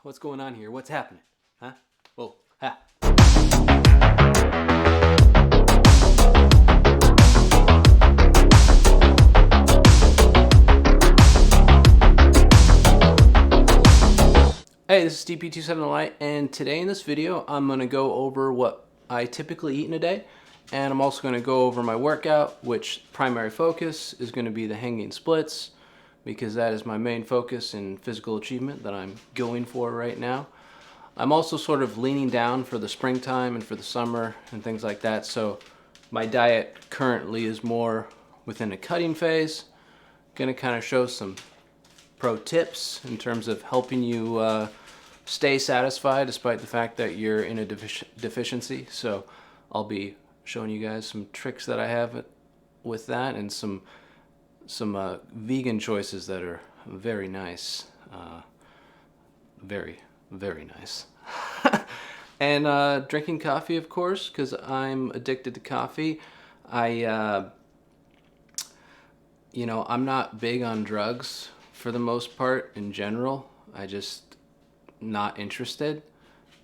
What's going on here? What's happening? Huh? Whoa. Ha. Hey, this is DP27Light, and today in this video I'm going to go over what I typically eat in a day, and I'm also going to go over my workout, which primary focus is going to be the hanging splits, because that is my main focus in physical achievement that I'm going for right now. I'm also sort of leaning down for the springtime and for the summer and things like that, so my diet currently is more within a cutting phase. Going to kind of show some pro tips in terms of helping you stay satisfied despite the fact that you're in a deficiency. So I'll be showing you guys some tricks that I have with that, and some vegan choices that are very nice, very nice. And drinking coffee, of course, because I'm addicted to coffee. I'm not big on drugs for the most part in general. I just not interested,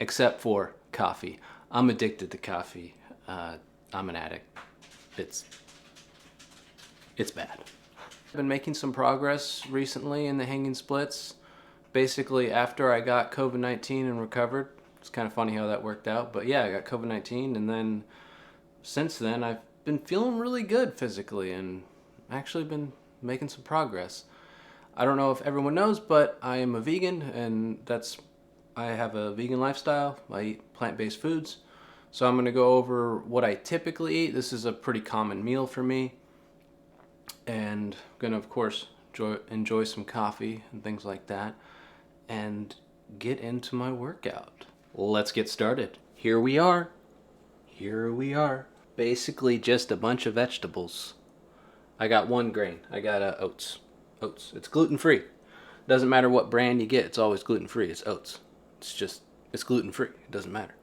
except for coffee. I'm addicted to coffee. I'm an addict. It's bad. I've been making some progress recently in the hanging splits. Basically, after I got COVID-19 and recovered, it's kind of funny how that worked out, but yeah, I got COVID-19, and then since then I've been feeling really good physically and actually been making some progress. I don't know if everyone knows, but I am a vegan, and I have a vegan lifestyle. I eat plant-based foods. So I'm going to go over what I typically eat. This is a pretty common meal for me. And I'm going to, of course, enjoy some coffee and things like that, and get into my workout. Let's get started. Here we are. Basically just a bunch of vegetables. I got one grain. I got oats. It's gluten-free. Doesn't matter what brand you get, it's always gluten-free. It's oats. It's gluten-free. It doesn't matter.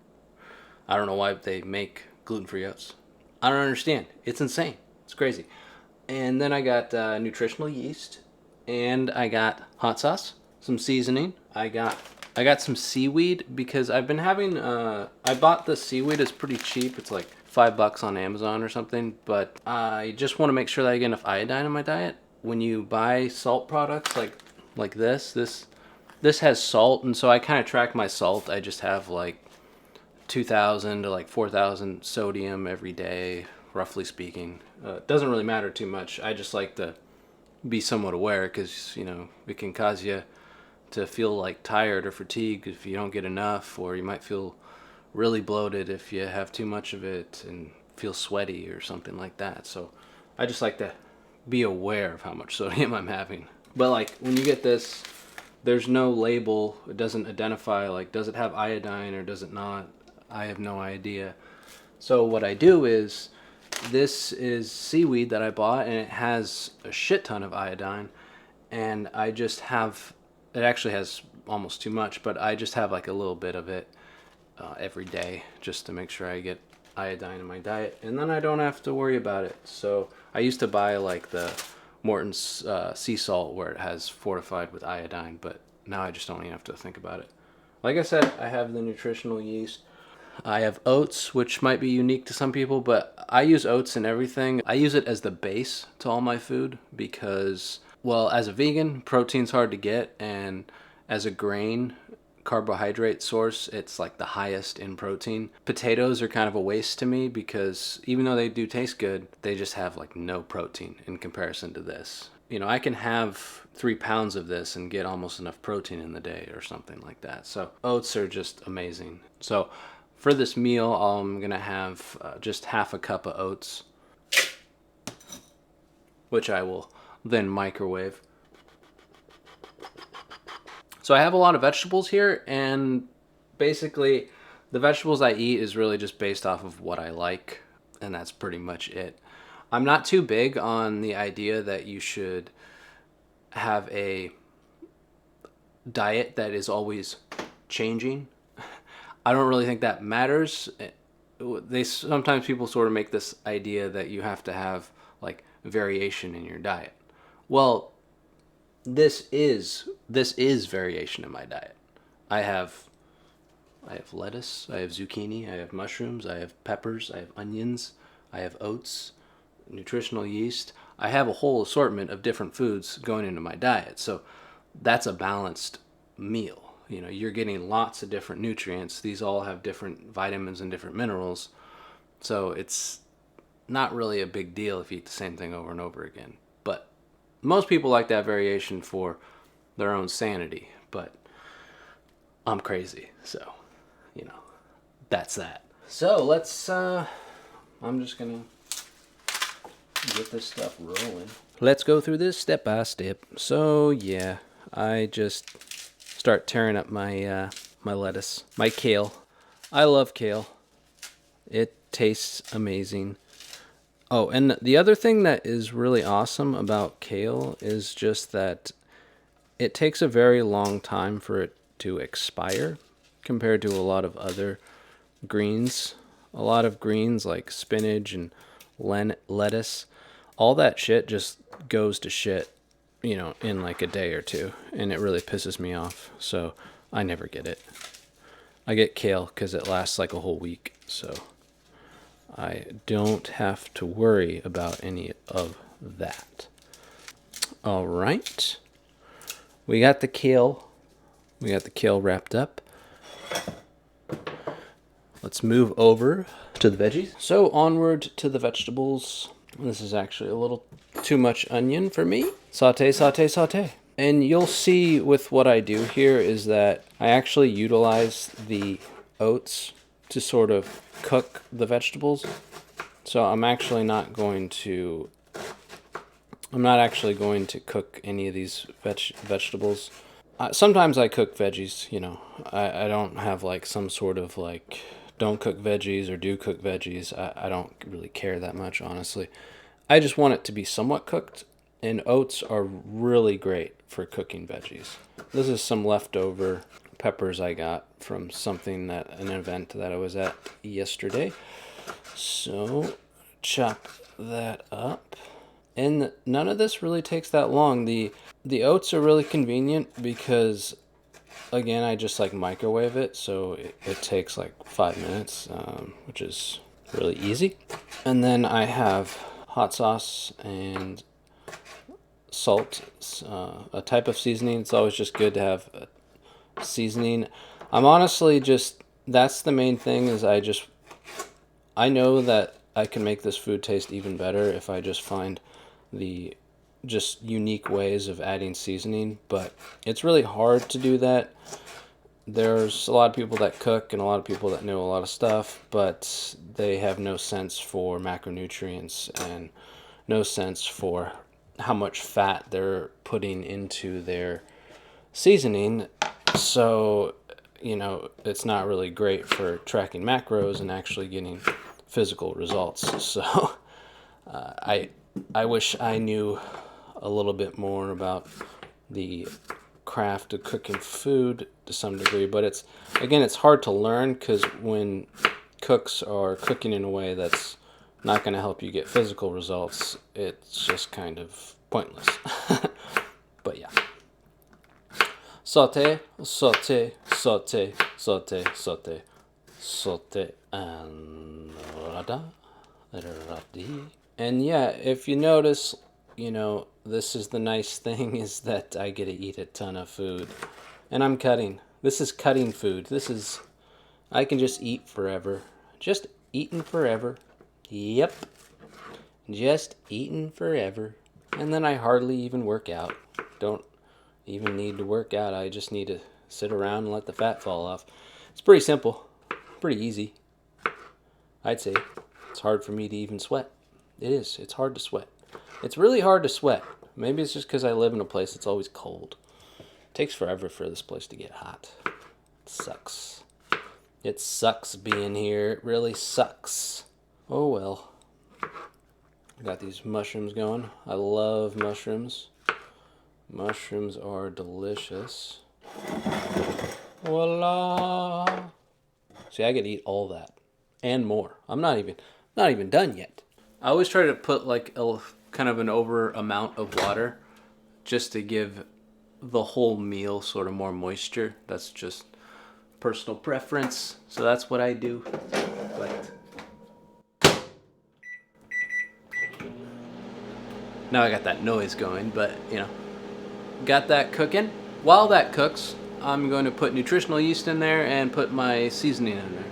I don't know why they make gluten-free oats. I don't understand. It's insane. It's crazy. And then I got nutritional yeast, and I got hot sauce, some seasoning. I got some seaweed because I've been having. I bought the seaweed. It's pretty cheap. It's like $5 on Amazon or something. But I just want to make sure that I get enough iodine in my diet. When you buy salt products like this has salt, and so I kind of track my salt. I just have like 2,000 to like 4,000 sodium every day, roughly speaking. It doesn't really matter too much. I just like to be somewhat aware because, it can cause you to feel like tired or fatigued if you don't get enough, or you might feel really bloated if you have too much of it and feel sweaty or something like that. So I just like to be aware of how much sodium I'm having. But like when you get this, there's no label. It doesn't identify like, does it have iodine or does it not? I have no idea. So what I do is, this is seaweed that I bought, and it has a shit ton of iodine, and I just have, it actually has almost too much, but I just have like a little bit of it every day just to make sure I get iodine in my diet, and then I don't have to worry about it. So I used to buy like the Morton's sea salt where it has fortified with iodine, but now I just don't even have to think about it. Like I said, I have the nutritional yeast. I have oats, which might be unique to some people, but I use oats in everything. I use it as the base to all my food because, well, as a vegan, protein's hard to get, and as a grain carbohydrate source, it's like the highest in protein. Potatoes are kind of a waste to me because even though they do taste good, they just have like no protein in comparison to this. I can have 3 pounds of this and get almost enough protein in the day or something like that. So oats are just amazing. So for this meal, I'm going to have just half a cup of oats, which I will then microwave. So I have a lot of vegetables here, and basically the vegetables I eat is really just based off of what I like, and that's pretty much it. I'm not too big on the idea that you should have a diet that is always changing. I don't really think that matters. Sometimes people sort of make this idea that you have to have like variation in your diet. Well, this is variation in my diet. I have lettuce, I have zucchini, I have mushrooms, I have peppers, I have onions, I have oats, nutritional yeast. I have a whole assortment of different foods going into my diet. So that's a balanced meal. You know, you're getting lots of different nutrients. These all have different vitamins and different minerals. So it's not really a big deal if you eat the same thing over and over again. But most people like that variation for their own sanity. But I'm crazy. So, you know, that's that. So I'm just going to get this stuff rolling. Let's go through this step by step. So, yeah, I just start tearing up my my lettuce, my kale. I love kale. It tastes amazing. Oh, and the other thing that is really awesome about kale is just that it takes a very long time for it to expire compared to a lot of other greens. A lot of greens like spinach and lettuce, all that shit just goes to shit, you know, in like a day or two, and it really pisses me off. So I never get it. I get kale because it lasts like a whole week, so I don't have to worry about any of that. All right. We got the kale. We got the kale wrapped up. Let's move over to the veggies. So onward to the vegetables. This is actually a little too much onion for me. Saute, saute, saute. And you'll see with what I do here is that I actually utilize the oats to sort of cook the vegetables. So I'm not actually going to cook any of these vegetables. Sometimes I cook veggies, you know. I don't have like some sort of like don't cook veggies or do cook veggies. I don't really care that much, honestly. I just want it to be somewhat cooked, and oats are really great for cooking veggies. This is some leftover peppers I got from an event that I was at yesterday. So chop that up. And none of this really takes that long. The oats are really convenient because, again, I just like microwave it, so it takes like 5 minutes, which is really easy. And then I have hot sauce and salt, a type of seasoning. It's always just good to have a seasoning. I'm honestly that's the main thing is I know that I can make this food taste even better if I just find the just unique ways of adding seasoning, but it's really hard to do that. There's a lot of people that cook and a lot of people that know a lot of stuff, but they have no sense for macronutrients and no sense for how much fat they're putting into their seasoning. So, you know, it's not really great for tracking macros and actually getting physical results. So I wish I knew a little bit more about the craft of cooking food to some degree, but it's hard to learn because when cooks are cooking in a way that's not going to help you get physical results, it's just kind of pointless. But yeah. Saute, saute, saute, saute, saute, saute, and and yeah, if you notice, you know, this is the nice thing is that I get to eat a ton of food. And I'm cutting. This is cutting food. I can just eat forever. Just eating forever. Yep. Just eating forever. And then I hardly even work out. Don't even need to work out. I just need to sit around and let the fat fall off. It's pretty simple. Pretty easy. I'd say. It's hard for me to even sweat. It is. It's hard to sweat. It's really hard to sweat. Maybe it's just because I live in a place that's always cold. It takes forever for this place to get hot. It sucks. It sucks being here. It really sucks. Oh well. I got these mushrooms going. I love mushrooms. Mushrooms are delicious. Voila. See, I could eat all that and more. I'm not even done yet. I always try to put like a kind of an over amount of water just to give the whole meal sort of more moisture. That's just personal preference, so that's what I do. But now I got that noise going, but you know, got that cooking. While that cooks, I'm going to put nutritional yeast in there and put my seasoning in there.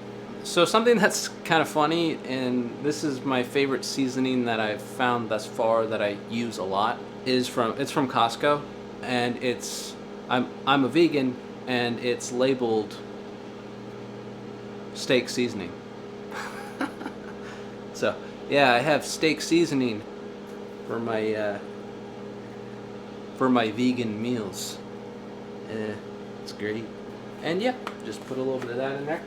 So something that's kind of funny, and this is my favorite seasoning that I've found thus far that I use a lot, it's from Costco, and I'm a vegan, and it's labeled steak seasoning. So yeah, I have steak seasoning for my vegan meals. It's great. And yeah, just put a little bit of that in there.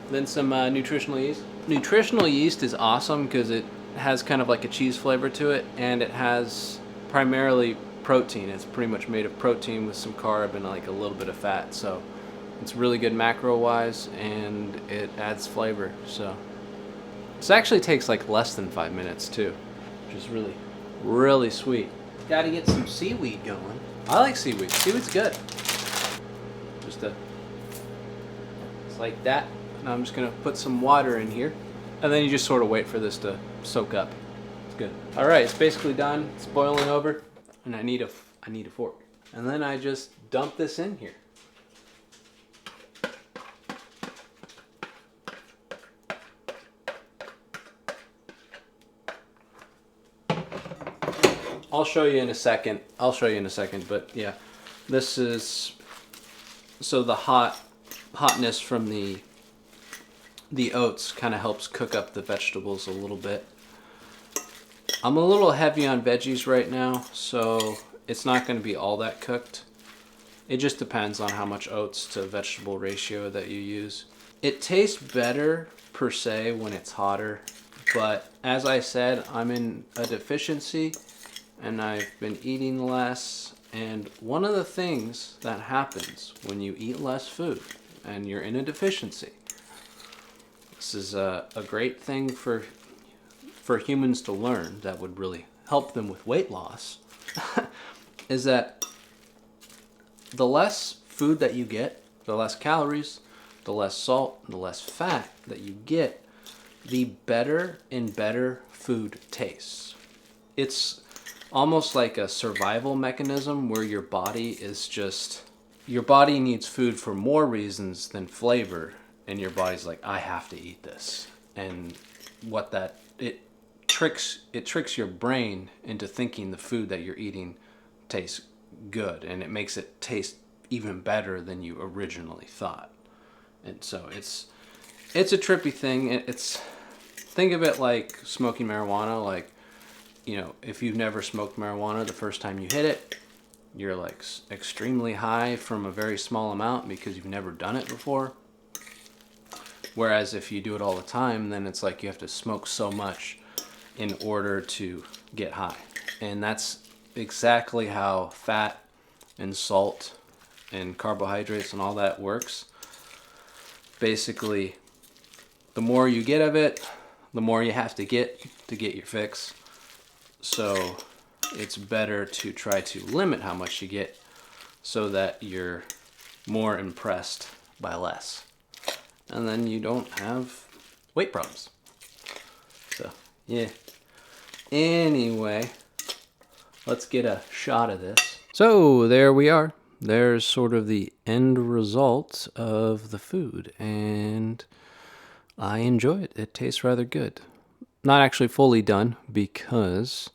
Then some nutritional yeast. Nutritional yeast is awesome because it has kind of like a cheese flavor to it, and it has primarily protein. It's pretty much made of protein with some carb and like a little bit of fat. So it's really good macro wise, and it adds flavor. So this actually takes like less than 5 minutes too, which is really, really sweet. Got to get some seaweed going. I like seaweed. Seaweed's good. Just like that. Now I'm just gonna put some water in here, and then you just sort of wait for this to soak up. It's good. All right, it's basically done. It's boiling over, and I need a fork. And then I just dump this in here. I'll show you in a second. But yeah, this is so the hotness from the oats kind of helps cook up the vegetables a little bit. I'm a little heavy on veggies right now, so it's not going to be all that cooked. It just depends on how much oats to vegetable ratio that you use. It tastes better per se when it's hotter, but as I said, I'm in a deficiency and I've been eating less, and one of the things that happens when you eat less food and you're in a deficiency, this is a great thing for humans to learn that would really help them with weight loss, is that the less food that you get, the less calories, the less salt, the less fat that you get, the better and better food tastes. It's almost like a survival mechanism where your body needs food for more reasons than flavor, and your body's like, I have to eat this. And it tricks your brain into thinking the food that you're eating tastes good, and it makes it taste even better than you originally thought. And so it's a trippy thing. Think of it like smoking marijuana. Like, you know, if you've never smoked marijuana, the first time you hit it, you're like extremely high from a very small amount because you've never done it before. Whereas if you do it all the time, then it's like you have to smoke so much in order to get high. And that's exactly how fat and salt and carbohydrates and all that works. Basically, the more you get of it, the more you have to get your fix. So it's better to try to limit how much you get so that you're more impressed by less. And then you don't have weight problems. So, yeah. Anyway, let's get a shot of this. So, there we are. There's sort of the end result of the food, and I enjoy it. It tastes rather good. Not actually fully done because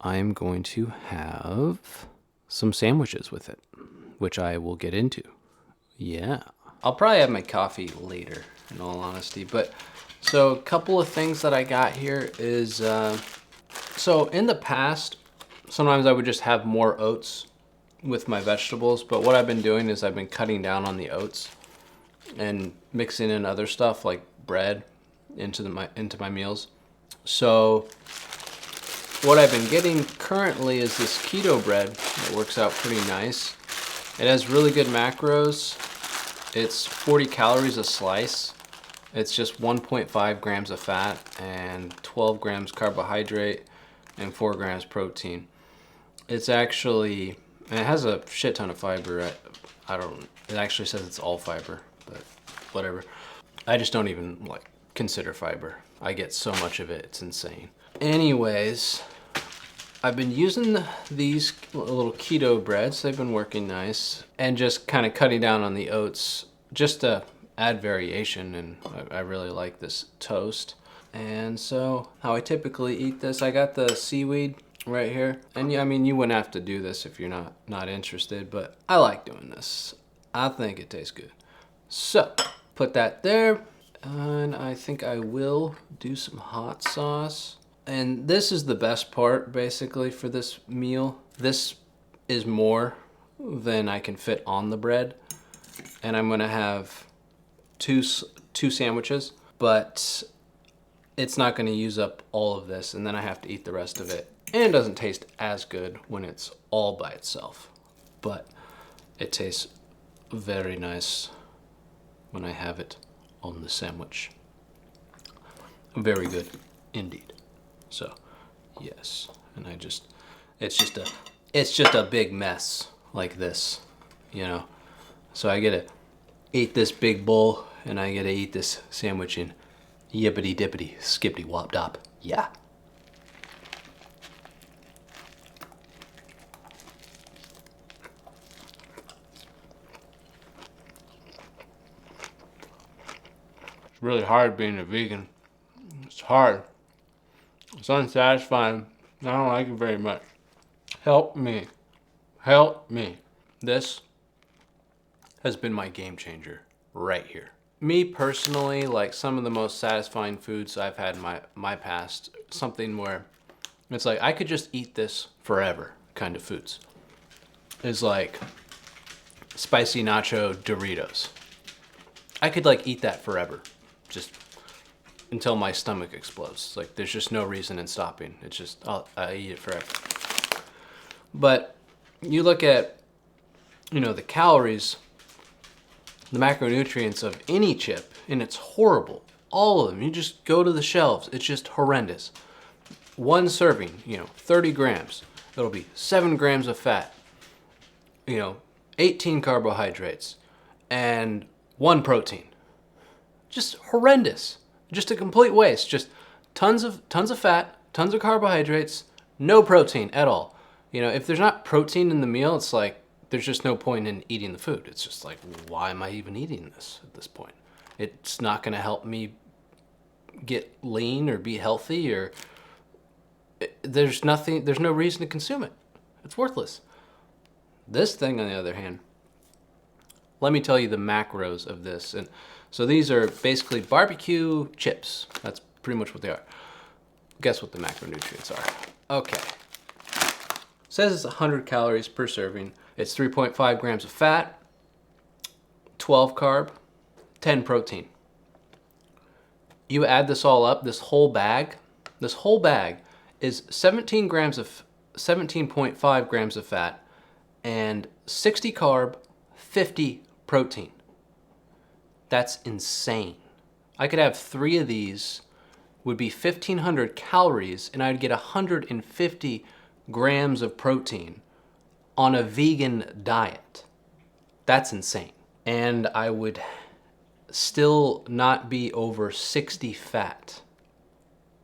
I'm going to have some sandwiches with it, which I will get into. Yeah. I'll probably have my coffee later, in all honesty. But so a couple of things that I got here is, so in the past, sometimes I would just have more oats with my vegetables. But what I've been doing is I've been cutting down on the oats and mixing in other stuff like bread into my meals. So what I've been getting currently is this keto bread that works out pretty nice. It has really good macros. It's 40 calories a slice. It's just 1.5 grams of fat and 12 grams carbohydrate and 4 grams protein. It's actually, and it has a shit ton of fiber. It actually says it's all fiber, but whatever. I just don't even like consider fiber. I get so much of it, it's insane. Anyways, I've been using these little keto breads. They've been working nice. And just kind of cutting down on the oats just to add variation. And I really like this toast. And so how I typically eat this, I got the seaweed right here. And yeah, I mean, you wouldn't have to do this if you're not interested, but I like doing this. I think it tastes good. So put that there. And I think I will do some hot sauce. And this is the best part, basically, for this meal. This is more than I can fit on the bread. And I'm gonna have two sandwiches, but it's not gonna use up all of this, and then I have to eat the rest of it. And it doesn't taste as good when it's all by itself, but it tastes very nice when I have it on the sandwich. Very good indeed. So yes, and it's just a big mess like this, you know. So I gotta eat this big bowl and I gotta eat this sandwich in yippity dippity skippity wop dop. Yeah. It's really hard being a vegan. It's hard. It's unsatisfying. I don't like it very much. Help me. Help me. This has been my game changer right here. Me personally, like some of the most satisfying foods I've had in my past, something where it's like I could just eat this forever kind of foods, is like spicy nacho Doritos. I could like eat that forever, just until my stomach explodes. Like there's just no reason in stopping. It's just, I eat it forever. But you look at, you know, the calories, the macronutrients of any chip, and it's horrible. All of them. You just go to the shelves. It's just horrendous. One serving, 30 grams. It'll be 7 grams of fat, 18 carbohydrates, and 1 protein. Just horrendous. Just a complete waste. Just tons of fat, tons of carbohydrates, no protein at all. If there's not protein in the meal, it's like there's just no point in eating the food. It's just like, why am I even eating this at this point? It's not going to help me get lean or be healthy, or there's no reason to consume it. It's worthless. This thing, on the other hand, let me tell you the macros of this. And so these are basically barbecue chips. That's pretty much what they are. Guess what the macronutrients are. Okay. It says it's 100 calories per serving. It's 3.5 grams of fat, 12 carb, 10 protein. You add this all up, this whole bag is 17.5 grams of fat and 60 carb, 50 protein. That's insane. I could have 3 of these, would be 1,500 calories, and I'd get 150 grams of protein on a vegan diet. That's insane. And I would still not be over 60 fat.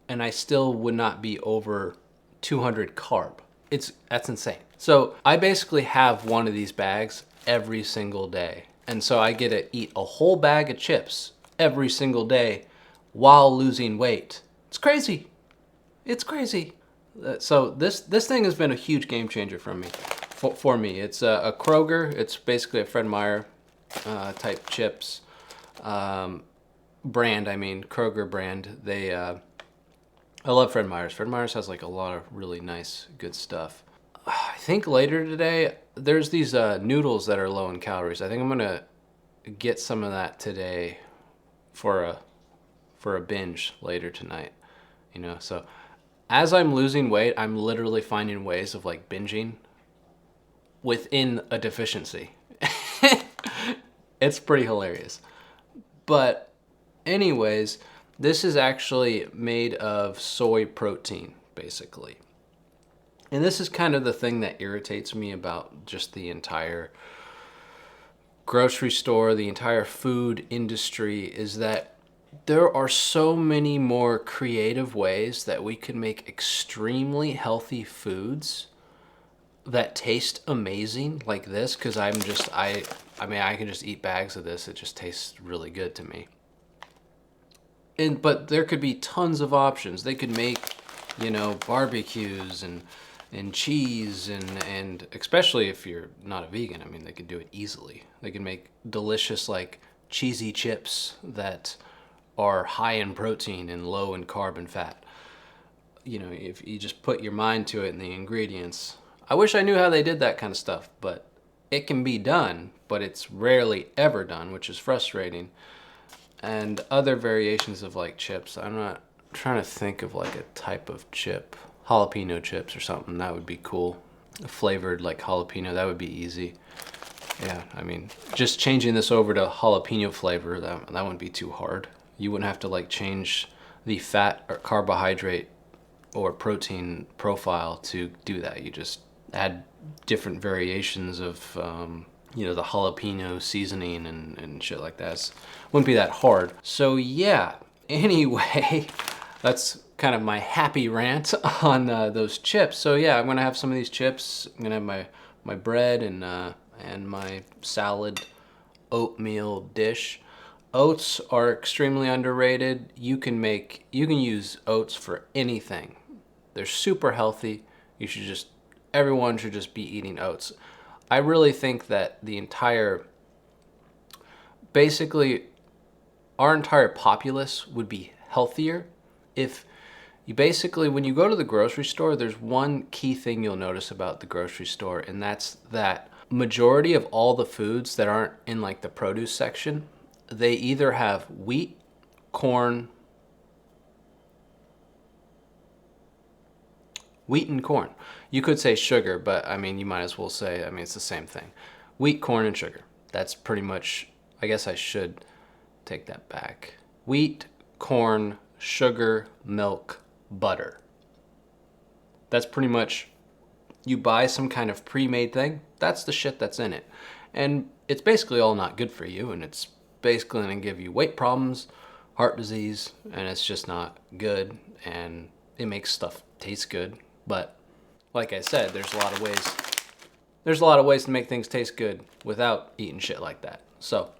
And I still would not be over 200 carb. That's insane. So I basically have one of these bags every single day. And so I get to eat a whole bag of chips every single day while losing weight. It's crazy. It's crazy. So this thing has been a huge game changer for me. It's a Kroger. It's basically a Fred Meyer type chips brand. I mean, Kroger brand. I love Fred Meyer's. Fred Meyer's has like a lot of really nice, good stuff. I think later today, there's these noodles that are low in calories. I think I'm gonna get some of that today for a binge later tonight. So as I'm losing weight, I'm literally finding ways of like binging within a deficiency. It's pretty hilarious. But anyways, this is actually made of soy protein, basically. And this is kind of the thing that irritates me about just the entire grocery store, the entire food industry, is that there are so many more creative ways that we could make extremely healthy foods that taste amazing like this. Because I mean, I can just eat bags of this. It just tastes really good to me. But there could be tons of options. They could make, you know, barbecues and cheese and especially if you're not a vegan, I mean, they could do it easily. They can make delicious like cheesy chips that are high in protein and low in carb and fat. You know, if you just put your mind to it and the ingredients. I wish I knew how they did that kind of stuff, but it can be done, but it's rarely ever done, which is frustrating. And other variations of like chips. I'm not trying to think of like a type of chip. Jalapeno chips or something, that would be cool. Flavored like jalapeno, that would be easy. Yeah, I mean, just changing this over to jalapeno flavor, that wouldn't be too hard. You wouldn't have to like change the fat or carbohydrate or protein profile to do that. You just add different variations of you know, the jalapeno seasoning and shit like that. It wouldn't be that hard. So yeah, anyway, that's kind of my happy rant on those chips. So yeah, I'm gonna have some of these chips. I'm gonna have my bread and my salad oatmeal dish. Oats are extremely underrated. You can use oats for anything. They're super healthy. Everyone should just be eating oats. I really think that basically our entire populace would be healthier if when you go to the grocery store, there's one key thing you'll notice about the grocery store, and that's that majority of all the foods that aren't in like the produce section, they either have wheat, corn, wheat and corn. You could say sugar, but I mean, you might as well say, I mean, it's the same thing. Wheat, corn, and sugar. That's pretty much, I guess I should take that back. Wheat, corn, sugar, milk, butter. That's pretty much, you buy some kind of pre-made thing, that's the shit that's in it. And it's basically all not good for you, and it's basically gonna give you weight problems, heart disease, and it's just not good, and it makes stuff taste good. But like I said, there's a lot of ways to make things taste good without eating shit like that. So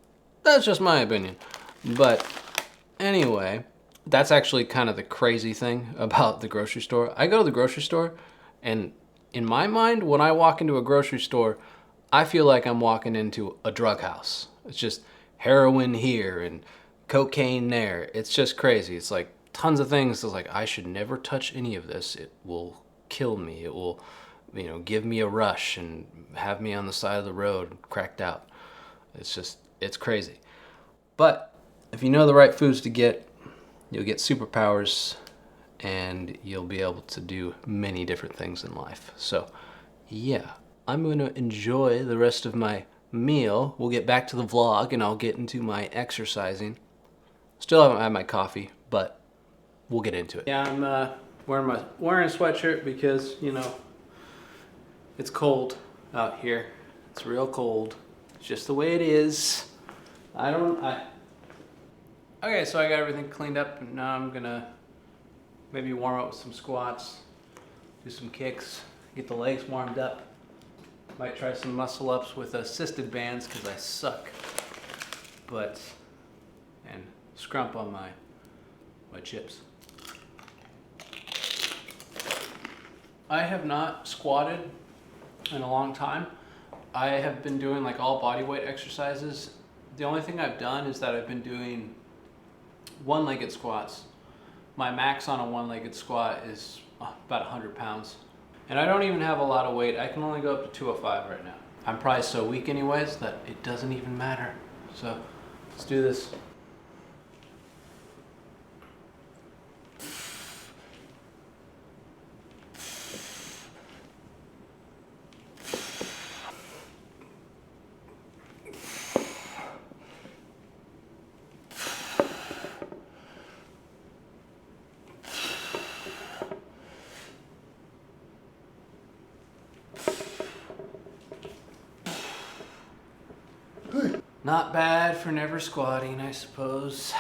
that's just my opinion. But anyway, that's actually kind of the crazy thing about the grocery store. I go to the grocery store, and in my mind, when I walk into a grocery store, I feel like I'm walking into a drug house. It's just heroin here and cocaine there. It's just crazy. It's like tons of things. It's like, I should never touch any of this. It will kill me. It will, you know, give me a rush and have me on the side of the road cracked out. It's crazy. But if you know the right foods to get, you'll get superpowers and you'll be able to do many different things in life. So yeah, I'm gonna enjoy the rest of my meal. We'll get back to the vlog and I'll get into my exercising. Still haven't had my coffee, but we'll get into it. Yeah, I'm wearing a sweatshirt because, you know, it's cold out here. It's real cold. It's just the way it is. Okay, so I got everything cleaned up, and now I'm gonna maybe warm up with some squats, do some kicks, get the legs warmed up. Might try some muscle ups with assisted bands because I suck. And scrump on my chips. I have not squatted in a long time. I have been doing like all body weight exercises. The only thing I've done is that I've been doing one-legged squats. My max on a one-legged squat is about 100 pounds. And I don't even have a lot of weight. I can only go up to 205 right now. I'm probably so weak anyways that it doesn't even matter. So let's do this. Not bad for never squatting, I suppose.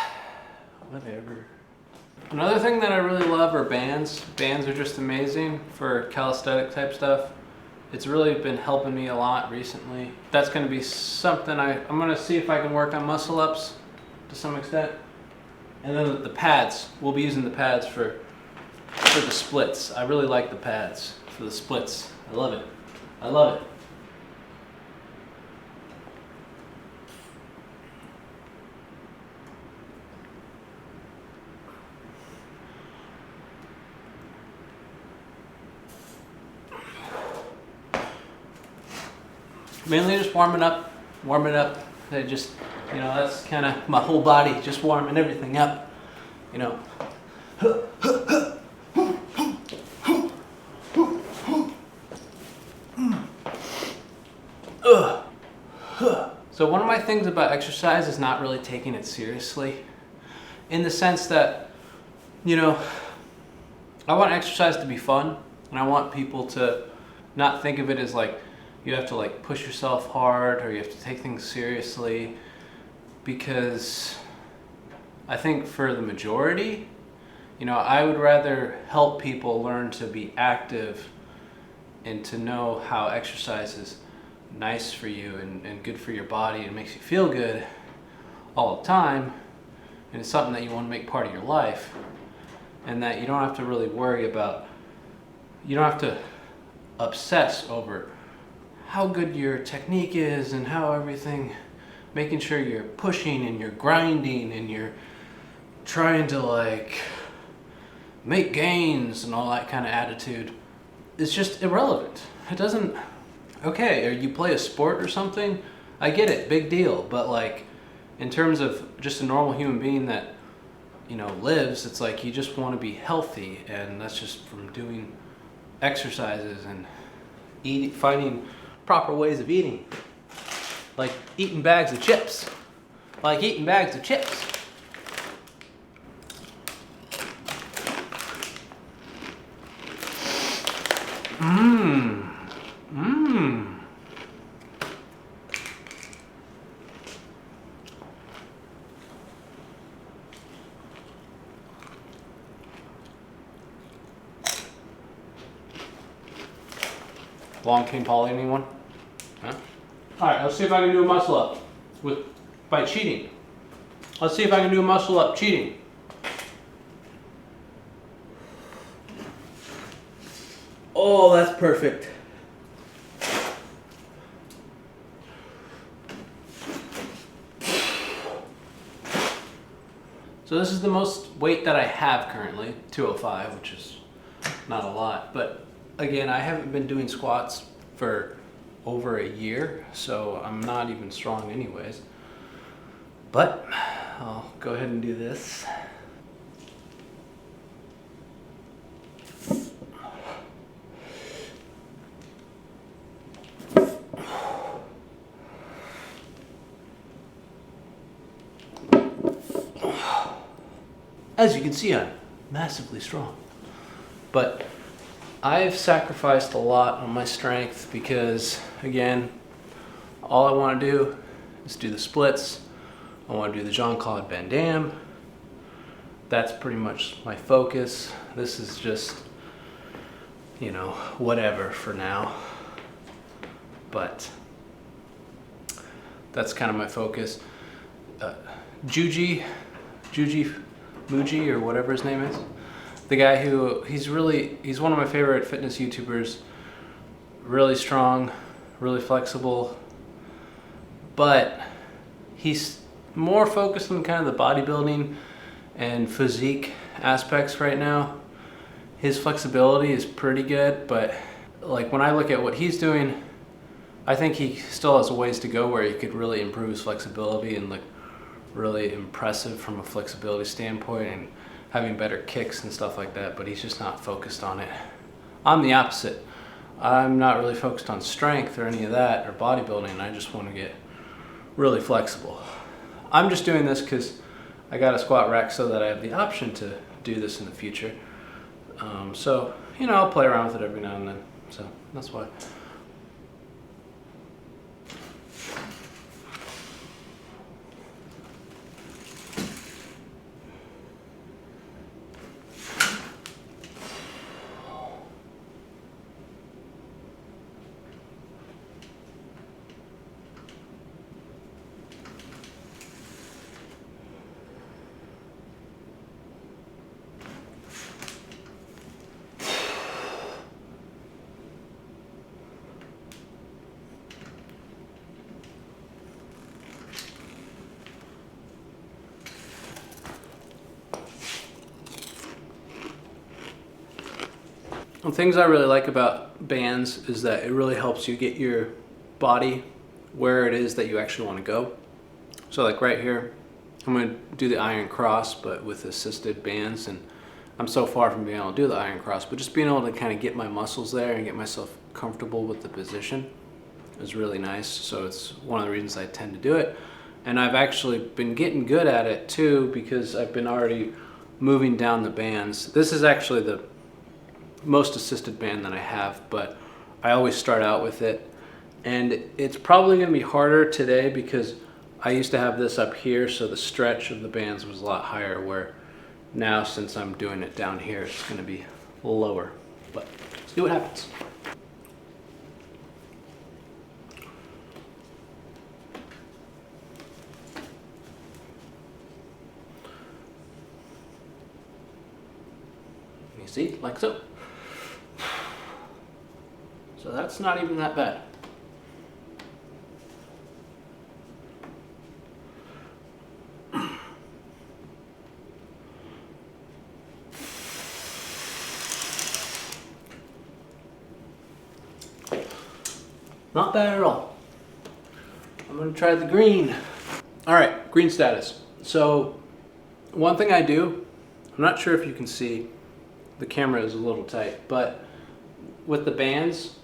Whatever. Another thing that I really love are bands. Bands are just amazing for calisthenic type stuff. It's really been helping me a lot recently. That's going to be something I'm going to see if I can work on muscle ups to some extent. And then the pads. We'll be using the pads for the splits. I really like the pads for the splits. I love it. I love it. Mainly just warming up. I just, that's kind of my whole body, just warming everything up, So one of my things about exercise is not really taking it seriously, in the sense that, I want exercise to be fun, and I want people to not think of it as like, you have to like push yourself hard or you have to take things seriously, because I think for the majority, I would rather help people learn to be active and to know how exercise is nice for you and good for your body and makes you feel good all the time, and it's something that you want to make part of your life, and that you don't have to really worry about, you don't have to obsess over how good your technique is and how everything, making sure you're pushing and you're grinding and you're trying to like make gains and all that kind of attitude. It's just irrelevant. It doesn't, okay, or you play a sport or something, I get it, big deal. But like in terms of just a normal human being that, lives, it's like you just want to be healthy, and that's just from doing exercises and finding proper ways of eating, like eating bags of chips, Long King Polly, anyone? Huh? Alright, let's see if I can do a muscle up by cheating. Let's see if I can do a muscle up cheating. Oh, that's perfect. So this is the most weight that I have currently, 205, which is not a lot. But again, I haven't been doing squats for over a year, so I'm not even strong anyways. But I'll go ahead and do this. As you can see, I'm massively strong. But I've sacrificed a lot on my strength because, again, all I want to do is do the splits. I want to do the Jean-Claude Van Damme. That's pretty much my focus. This is just, whatever for now. But that's kind of my focus. Juji Muji, or whatever his name is. The guy he's one of my favorite fitness YouTubers. Really strong, really flexible, but he's more focused on kind of the bodybuilding and physique aspects right now. His flexibility is pretty good, but like when I look at what he's doing, I think he still has a ways to go where he could really improve his flexibility and look really impressive from a flexibility standpoint and having better kicks and stuff like that, but he's just not focused on it. I'm the opposite. I'm not really focused on strength or any of that or bodybuilding. I just want to get really flexible. I'm just doing this because I got a squat rack so that I have the option to do this in the future. So, I'll play around with it every now and then. So that's why. The things I really like about bands is that it really helps you get your body where it is that you actually want to go. So like right here, I'm going to do the iron cross, but with assisted bands, and I'm so far from being able to do the iron cross, but just being able to kind of get my muscles there and get myself comfortable with the position is really nice. So it's one of the reasons I tend to do it. And I've actually been getting good at it too, because I've been already moving down the bands. This is actually the most assisted band that I have, but I always start out with it. And it's probably going to be harder today because I used to have this up here, so the stretch of the bands was a lot higher, where now since I'm doing it down here, it's going to be lower. But let's see what happens. You see, like so. So that's not even that bad. Not bad at all. I'm gonna try the green. All right, green status. So one thing I do, I'm not sure if you can see, the camera is a little tight, but with the bands,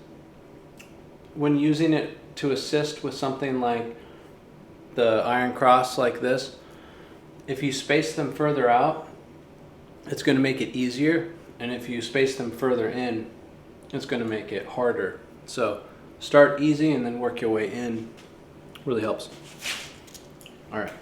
when using it to assist with something like the iron cross like this, if you space them further out, it's gonna make it easier. And if you space them further in, it's gonna make it harder. So start easy and then work your way in. Really helps. All right.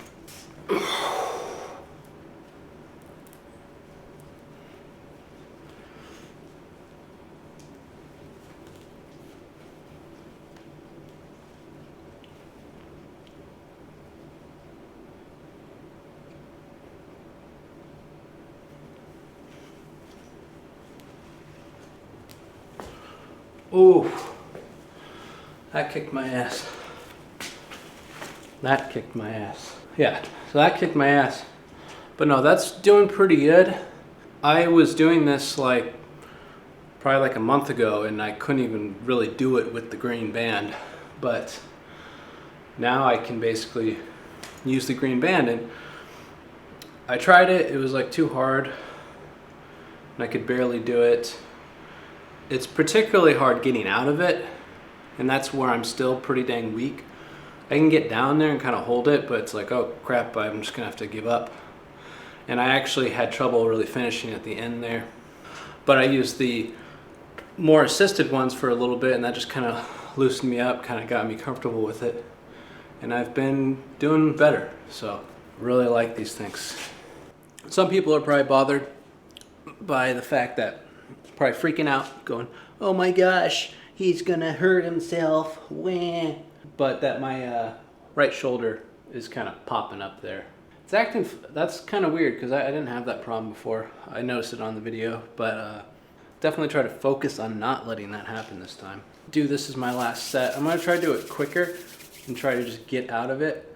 Ooh, that kicked my ass. That kicked my ass. Yeah, so that kicked my ass. But no, that's doing pretty good. I was doing this like probably like a month ago, and I couldn't even really do it with the green band. But now I can basically use the green band, and I tried it, it was like too hard, and I could barely do it. It's particularly hard getting out of it, and that's where I'm still pretty dang weak. I can get down there and kind of hold it, but it's like, oh crap, I'm just gonna have to give up. And I actually had trouble really finishing at the end there. But I used the more assisted ones for a little bit, and that just kind of loosened me up, kind of got me comfortable with it. And I've been doing better, so really like these things. Some people are probably bothered by the fact that, probably freaking out, going, oh my gosh, he's gonna hurt himself, wah. But that my right shoulder is kind of popping up there. It's acting, that's kind of weird because I didn't have that problem before. I noticed it on the video, but definitely try to focus on not letting that happen this time. This is my last set. I'm gonna try to do it quicker and try to just get out of it.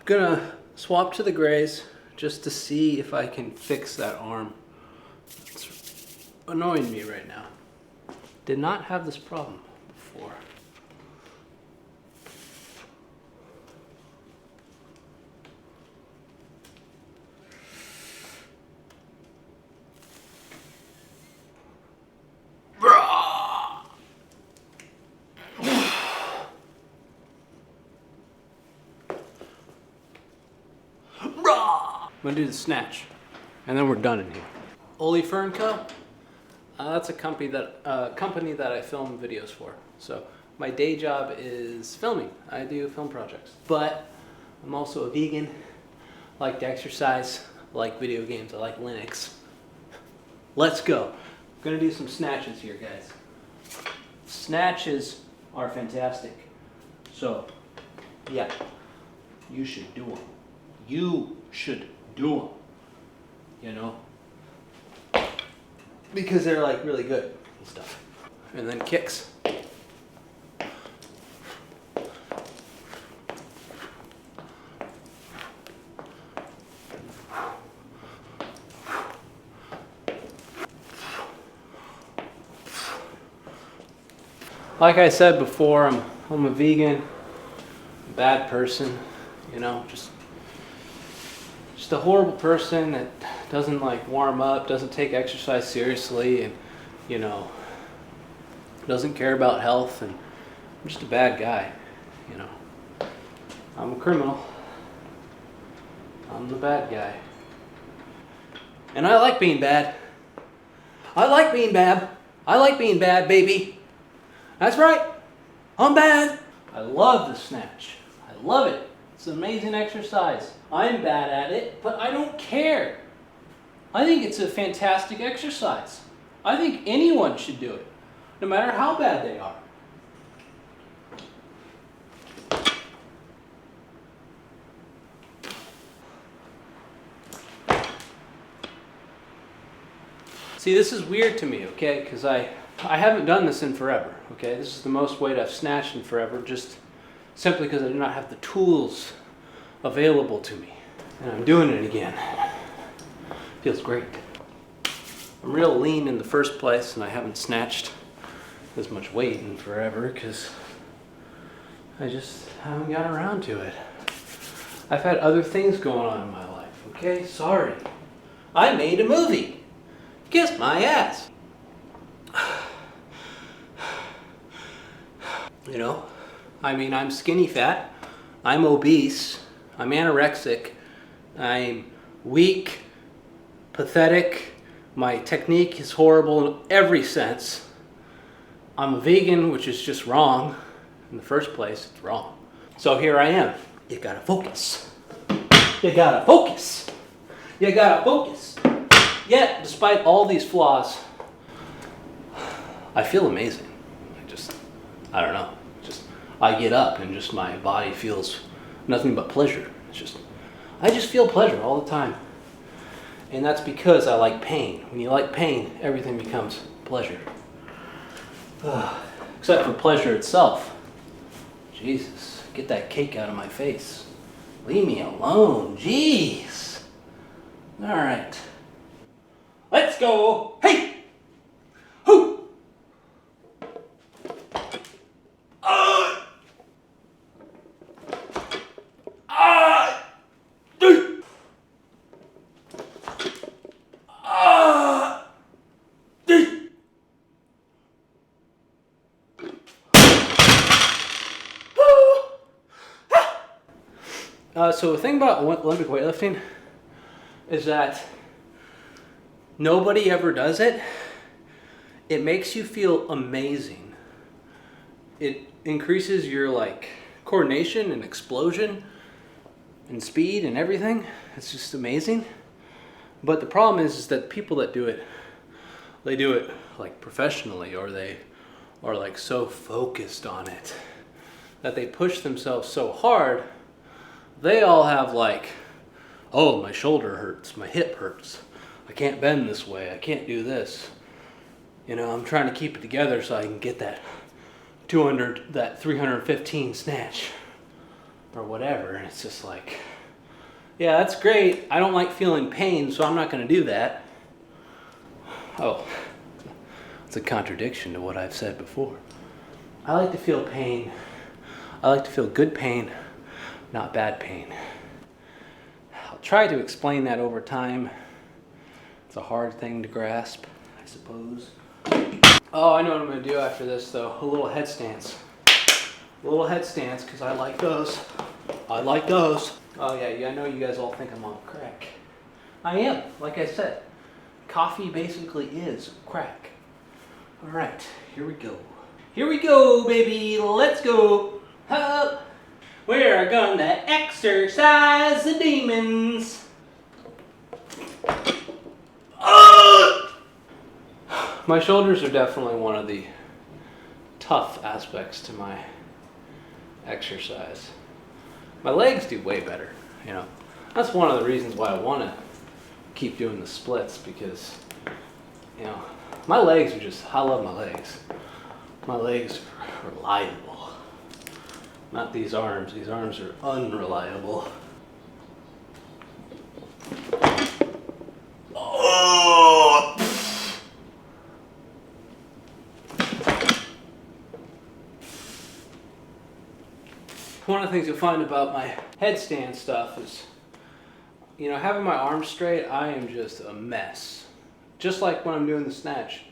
Gonna swap to the grays just to see if I can fix that arm. It's annoying me right now. Did not have this problem before. I'm gonna do the snatch, and then we're done in here. Ole Fern Co. That's a company that I film videos for. So my day job is filming. I do film projects, but I'm also a vegan. I like to exercise. I like video games. I like Linux. Let's go. I'm gonna do some snatches here, guys. Snatches are fantastic. So, yeah, you should do them. You should do them, you know, because they're like really good and stuff. And then kicks. Like I said before, I'm a vegan, bad person, you know, just a horrible person that doesn't like warm up, doesn't take exercise seriously, and you know, doesn't care about health, and I'm just a bad guy, you know. I'm a criminal. I'm the bad guy. And I like being bad. I like being bad. I like being bad, baby. That's right. I'm bad. I love the snatch. I love it. It's an amazing exercise. I'm bad at it, but I don't care. I think it's a fantastic exercise. I think anyone should do it, no matter how bad they are. See, this is weird to me, okay? Because I haven't done this in forever, okay? This is the most weight I've snatched in forever, just simply because I do not have the tools available to me. And I'm doing it again. Feels great. I'm real lean in the first place, and I haven't snatched as much weight in forever because I just haven't got around to it. I've had other things going on in my life, okay? Sorry. I made a movie. Kiss my ass. You know, I mean, I'm skinny fat, I'm obese, I'm anorexic, I'm weak, pathetic, my technique is horrible in every sense. I'm a vegan, which is just wrong. In the first place, it's wrong. So here I am. You gotta focus. You gotta focus. You gotta focus. Yet, despite all these flaws, I feel amazing. I don't know. I get up and just my body feels nothing but pleasure. I just feel pleasure all the time. And that's because I like pain. When you like pain, everything becomes pleasure. Except for pleasure itself. Jesus, get that cake out of my face. Leave me alone, jeez. All right. Let's go. Hey! Hoo! So the thing about Olympic weightlifting is that nobody ever does it. It makes you feel amazing. It increases your coordination and explosion and speed and everything. It's just amazing. But the problem is that people that do it, they do it professionally, or they are so focused on it that they push themselves so hard. They all have oh, my shoulder hurts, my hip hurts, I can't bend this way, I can't do this. You know, I'm trying to keep it together so I can get that 315 snatch or whatever. And it's just yeah, that's great. I don't like feeling pain, so I'm not going to do that. Oh, it's a contradiction to what I've said before. I like to feel pain. I like to feel good pain, not bad pain. I'll try to explain that over time. It's a hard thing to grasp, I suppose. Oh, I know what I'm going to do after this, though. A little headstands. A little headstands, because I like those. I like those. Oh, yeah, I know you guys all think I'm on crack. I am, like I said. Coffee basically is crack. All right, here we go. Here we go, baby. Let's go. Up. We're gonna exercise the demons. My shoulders are definitely one of the tough aspects to my exercise. My legs do way better, you know. That's one of the reasons why I want to keep doing the splits, because, you know, my legs are just, I love my legs. My legs are reliable. Not these arms. These arms are unreliable. one of the things you'll find about my headstand stuff is, you know, having my arms straight, I am just a mess. Just like when I'm doing the snatch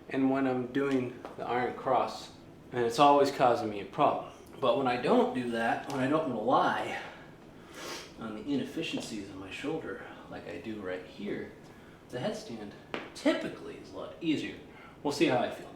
and when I'm doing the iron cross. And it's always causing me a problem. But when I don't do that, when I don't rely on the inefficiencies of my shoulder like I do right here, the headstand typically is a lot easier. We'll see how I feel.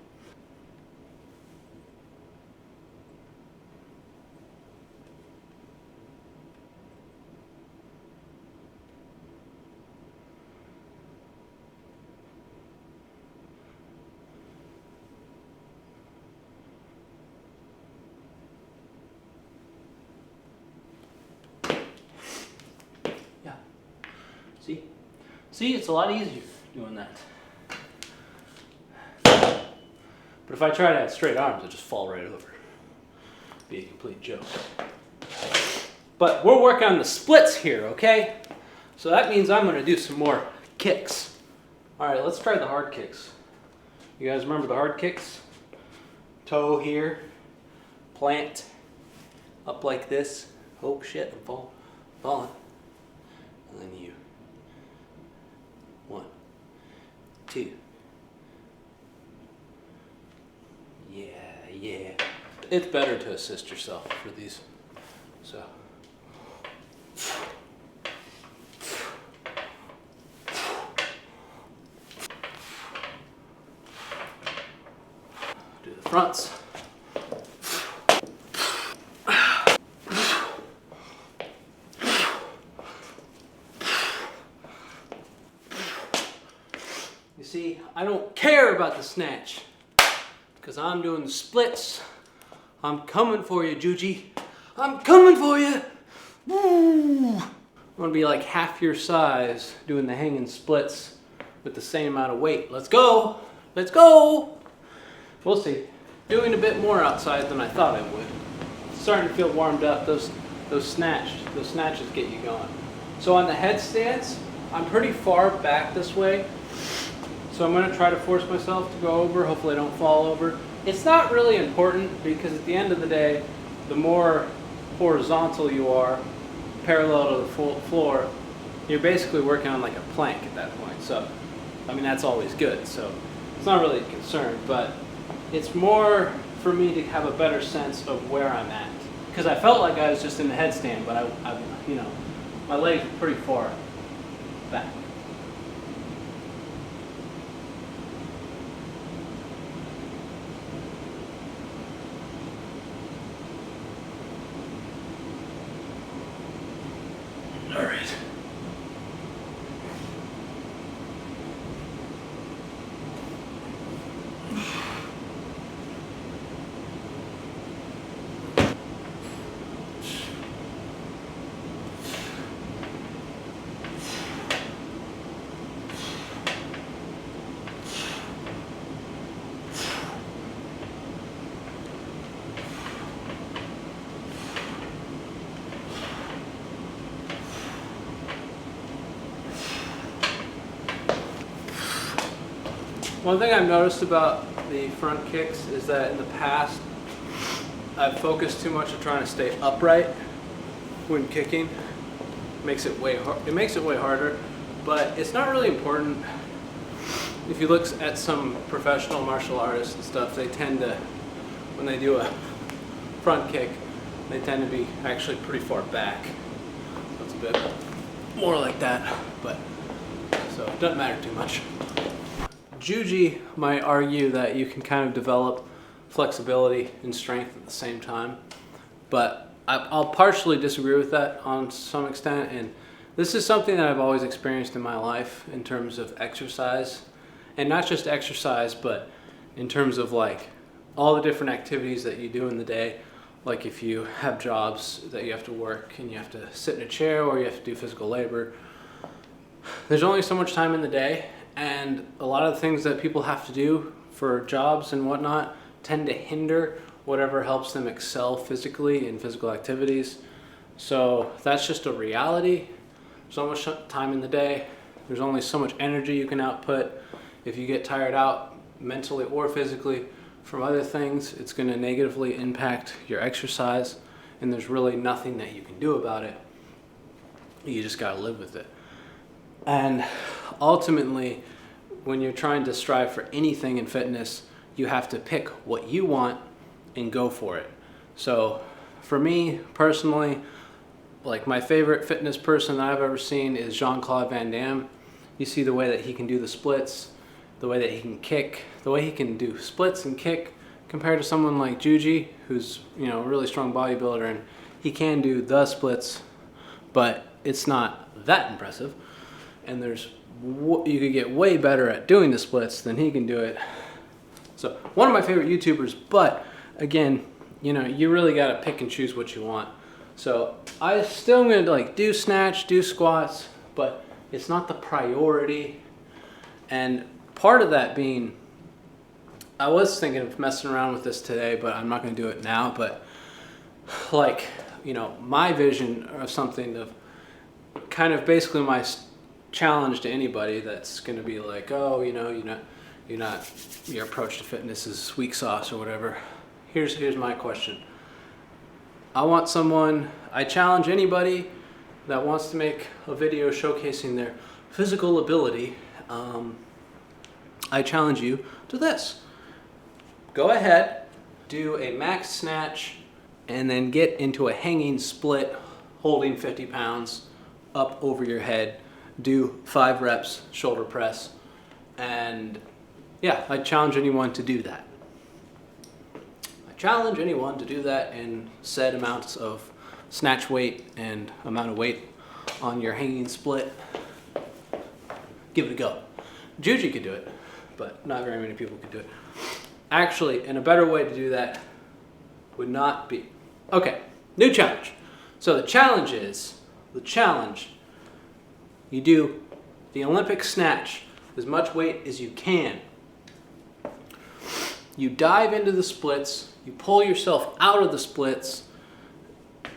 See, it's a lot easier doing that. But if I try to have straight arms, I just fall right over. Be a complete joke. But we're working on the splits here, okay? So that means I'm gonna do some more kicks. All right, let's try the hard kicks. You guys remember the hard kicks? Toe here, plant, up like this. Oh shit, I'm falling. And then you. 1, 2. Yeah. It's better to assist yourself for these. So. Do the fronts. See, I don't care about the snatch because I'm doing the splits. I'm coming for you, Juji. I'm coming for you. Woo! I'm gonna be like half your size doing the hanging splits with the same amount of weight. Let's go. Let's go. We'll see. Doing a bit more outside than I thought I would. Starting to feel warmed up. Those snatches get you going. So on the headstands, I'm pretty far back this way. So I'm going to try to force myself to go over. Hopefully I don't fall over. It's not really important because at the end of the day, the more horizontal you are, parallel to the floor, you're basically working on like a plank at that point. So, I mean, that's always good. So it's not really a concern, but it's more for me to have a better sense of where I'm at. Because I felt like I was just in the headstand, but I you know, my legs were pretty far back. All right. One thing I've noticed about the front kicks is that in the past, I've focused too much on trying to stay upright when kicking. It makes it way harder, but it's not really important. If you look at some professional martial artists and stuff, they tend to, when they do a front kick, they tend to be actually pretty far back. So it's a bit more like that, but so it doesn't matter too much. Juji might argue that you can kind of develop flexibility and strength at the same time, but I'll partially disagree with that on some extent, and this is something that I've always experienced in my life in terms of exercise, and not just exercise, but in terms of like all the different activities that you do in the day. Like if you have jobs that you have to work and you have to sit in a chair or you have to do physical labor, there's only so much time in the day. And a lot of the things that people have to do for jobs and whatnot tend to hinder whatever helps them excel physically in physical activities. So that's just a reality. There's so much time in the day. There's only so much energy you can output. If you get tired out mentally or physically from other things, it's going to negatively impact your exercise. and there's really nothing that you can do about it. You just gotta live with it. And ultimately, when you're trying to strive for anything in fitness, you have to pick what you want and go for it. So for me personally, like my favorite fitness person that I've ever seen is Jean-Claude Van Damme. You see the way that he can do the splits, the way that he can kick, the way he can do splits and kick compared to someone like Juji, who's, you know, a really strong bodybuilder, and he can do the splits, but it's not that impressive. And you could get way better at doing the splits than he can do it. So one of my favorite YouTubers, but again, you know, you really got to pick and choose what you want. So I still am going to like do snatch, do squats, but it's not the priority. And part of that being, I was thinking of messing around with this today, but I'm not going to do it now. But like, you know, my vision of something of kind of basically my challenge to anybody that's going to be like, oh, you know, your approach to fitness is weak sauce or whatever. Here's my question. I challenge anybody that wants to make a video showcasing their physical ability. I challenge you to this. Go ahead, do a max snatch, and then get into a hanging split holding 50 pounds up over your head. Do 5 reps shoulder press, and yeah, I challenge anyone to do that. Challenge anyone to do that in said amounts of snatch weight and amount of weight on your hanging split. Give it a go. Juji could do it, but not very many people could do it. Actually, and a better way to do that would not be... Okay, new challenge. So the challenge is, you do the Olympic snatch, as much weight as you can. You dive into the splits, you pull yourself out of the splits,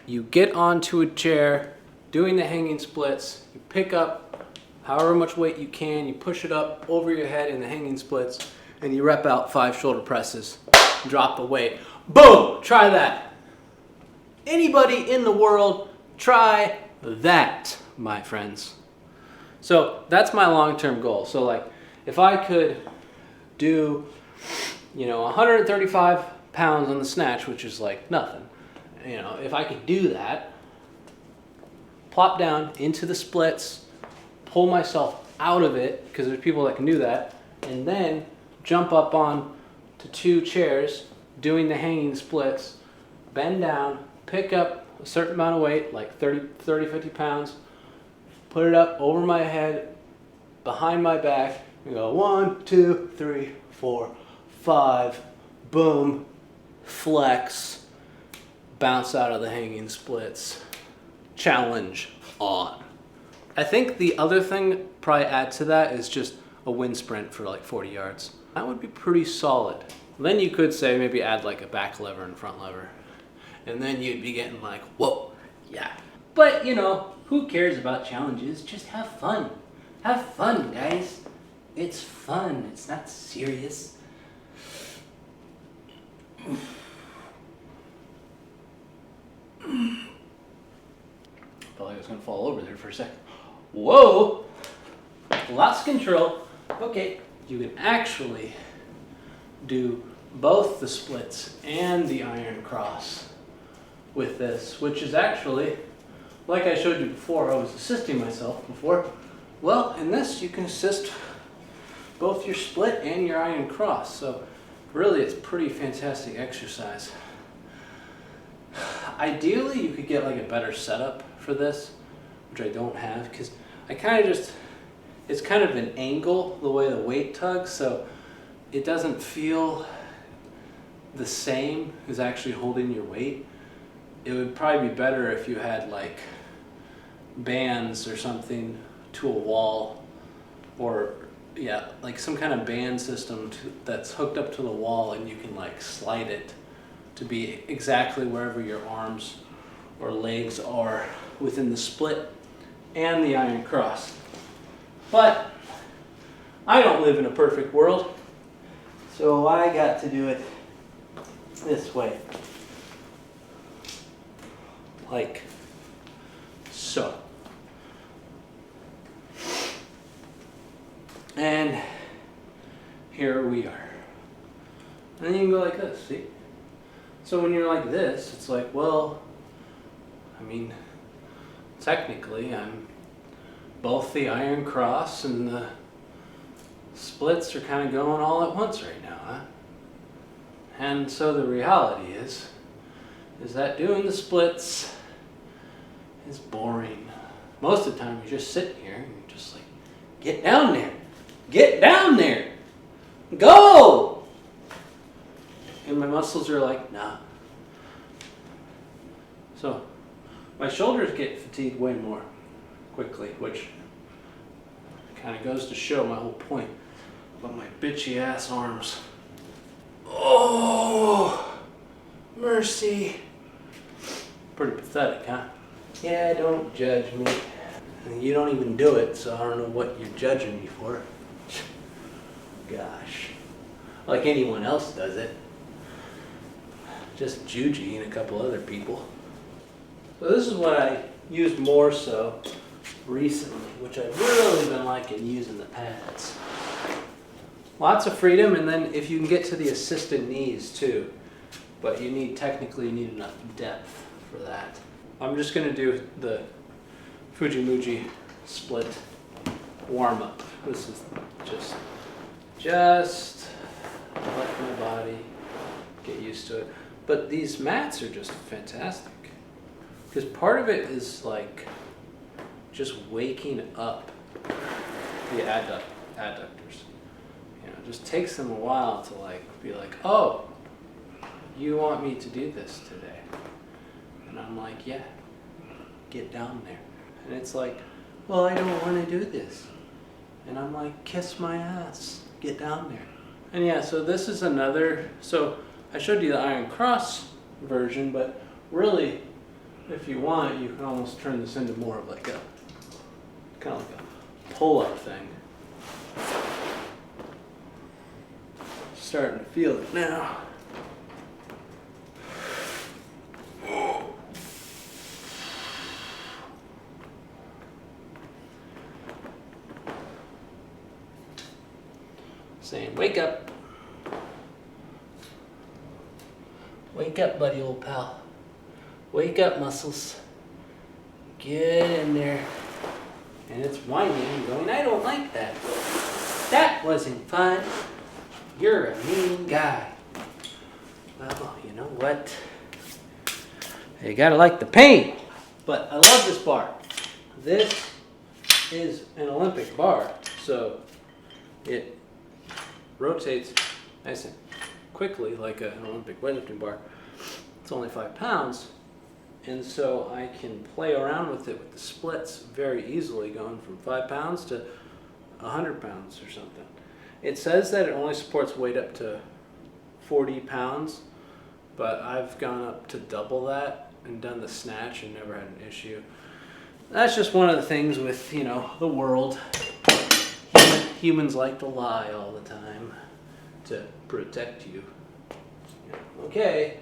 you get onto a chair doing the hanging splits, you pick up however much weight you can, you push it up over your head in the hanging splits, and you rep out 5 shoulder presses, drop the weight. Boom! Try that. Anybody in the world, try that, my friends. So that's my long-term goal. So like, if I could do, you know, 135 pounds on the snatch, which is like nothing. You know, if I could do that, plop down into the splits, pull myself out of it, because there's people that can do that, and then jump up on to 2 chairs, doing the hanging splits, bend down, pick up a certain amount of weight, like 50 pounds, put it up over my head, behind my back, and go 1, 2, 3, 4, 5, boom, flex, bounce out of the hanging splits, challenge on. I think the other thing probably add to that is just a wind sprint for like 40 yards. That would be pretty solid. Then you could say maybe add like a back lever and front lever, and then you'd be getting like, whoa, yeah. But you know, who cares about challenges? Just have fun. Have fun, guys. It's fun. It's not serious. Felt like I was gonna fall over there for a second. Whoa! Lost control. Okay, you can actually do both the splits and the iron cross with this, which is actually, like I showed you before, I was assisting myself before. Well, in this you can assist both your split and your iron cross. So really it's pretty fantastic exercise. Ideally you could get like a better setup for this, which I don't have, because I kind of just, it's kind of an angle the way the weight tugs, so it doesn't feel the same as actually holding your weight. It would probably be better if you had like bands or something to a wall, or yeah, like some kind of band system that's hooked up to the wall, and you can like slide it to be exactly wherever your arms or legs are within the split and the iron cross. But I don't live in a perfect world, so I got to do it this way. like so. And here we are. And then you can go like this, see? So when you're like this, it's like, well, I mean, technically I'm both the Iron Cross and the splits are kind of going all at once right now, huh? And so the reality is that doing the splits is boring. Most of the time you're just sitting here and you're just like, get down there, get down there, go! And my muscles are like, nah. So my shoulders get fatigued way more quickly, which kind of goes to show my whole point. But my bitchy ass arms, oh, mercy. Pretty pathetic, huh? Yeah, don't judge me. You don't even do it, so I don't know what you're judging me for. Gosh. Like anyone else does it. Just Juji and a couple other people. So this is what I used more so recently, which I've really been liking using the pads. Lots of freedom, and then if you can get to the assisted knees too, but you need enough depth for that. I'm just gonna do the Fujimuji split warm up. This is just let my body get used to it. But these mats are just fantastic because part of it is like just waking up the adductors. You know, it just takes them a while to like be like, oh, you want me to do this today? And I'm like, yeah, get down there. And it's like, well, I don't want to do this. And I'm like, kiss my ass, get down there. And yeah, so this is another, so I showed you the Iron Cross version, but really, if you want, you can almost turn this into more of like a, kind of like a pull-up thing. Starting to feel it now. Saying, wake up. Wake up, buddy, old pal. Wake up, muscles. Get in there. And it's whining and going, I don't like that. That wasn't fun. You're a mean guy. Well, you know what? You gotta like the pain. But I love this bar. This is an Olympic bar, so it rotates nice and quickly like an Olympic weightlifting bar. It's only 5 pounds, and so I can play around with it with the splits very easily, going from 5 pounds to 100 pounds or something. It says that it only supports weight up to 40 pounds, but I've gone up to double that and done the snatch and never had an issue. That's just one of the things with, you know, the world. Humans like to lie all the time to protect you. Okay,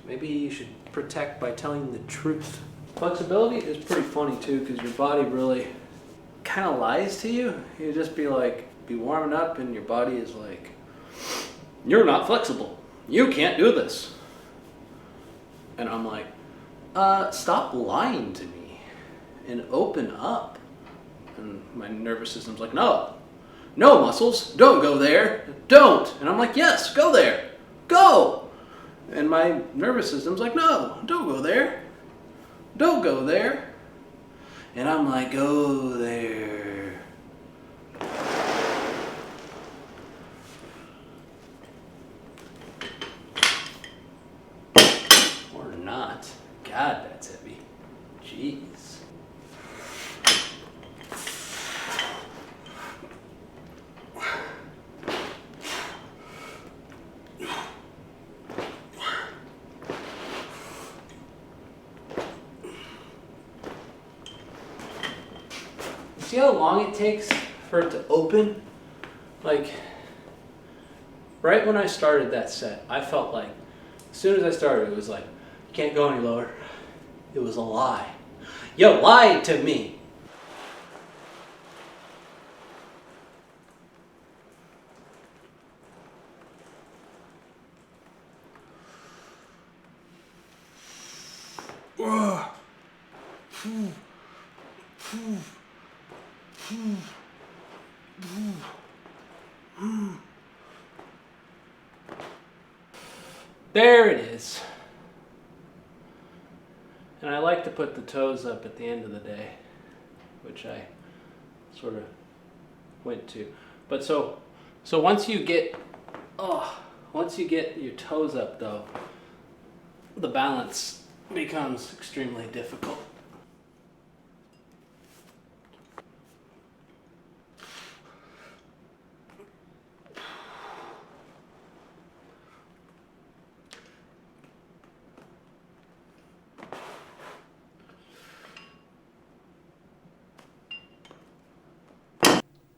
maybe you should protect by telling the truth. Flexibility is pretty funny too, because your body really kind of lies to you. You just be warming up and your body is like, you're not flexible. You can't do this. And I'm like, stop lying to me and open up. And my nervous system's like, no, muscles, don't go there, don't. And I'm like, yes, go there, go. And my nervous system's like, no, don't go there, don't go there. And I'm like, go there. Or not. God, that's heavy. Jeez. See how long it takes for it to open? Like, right when I started that set, I felt like, as soon as I started, it was like, you can't go any lower. It was a lie. You lied to me. There it is. And I like to put the toes up at the end of the day, which I sort of went to. But so once you get your toes up though, the balance becomes extremely difficult.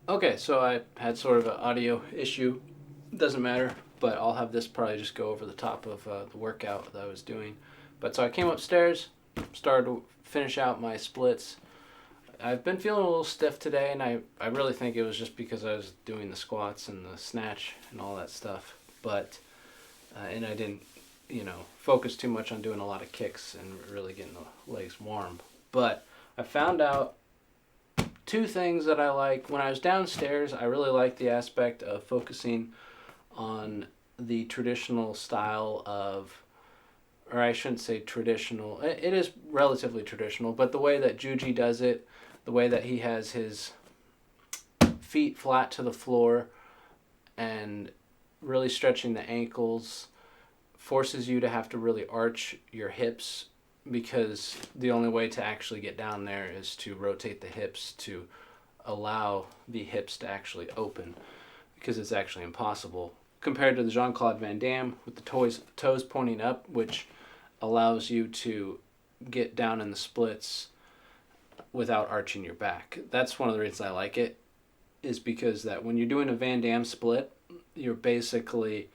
Okay, so I had sort of an audio issue. Doesn't matter, but I'll have this probably just go over the top of the workout that I was doing. But so I came upstairs, started to finish out my splits. I've been feeling a little stiff today, and I really think it was just because I was doing the squats and the snatch and all that stuff. But, and I didn't, focus too much on doing a lot of kicks and really getting the legs warm. But I found out two things that I like. When I was downstairs, I really liked the aspect of focusing on the traditional style of, or I shouldn't say traditional, it is relatively traditional, but the way that Juji does it, the way that he has his feet flat to the floor and really stretching the ankles forces you to have to really arch your hips, because the only way to actually get down there is to rotate the hips to allow the hips to actually open, because it's actually impossible compared to the Jean-Claude Van Damme with the toes pointing up, which allows you to get down in the splits without arching your back. That's one of the reasons I like it, is because that when you're doing a Van Damme split, you're basically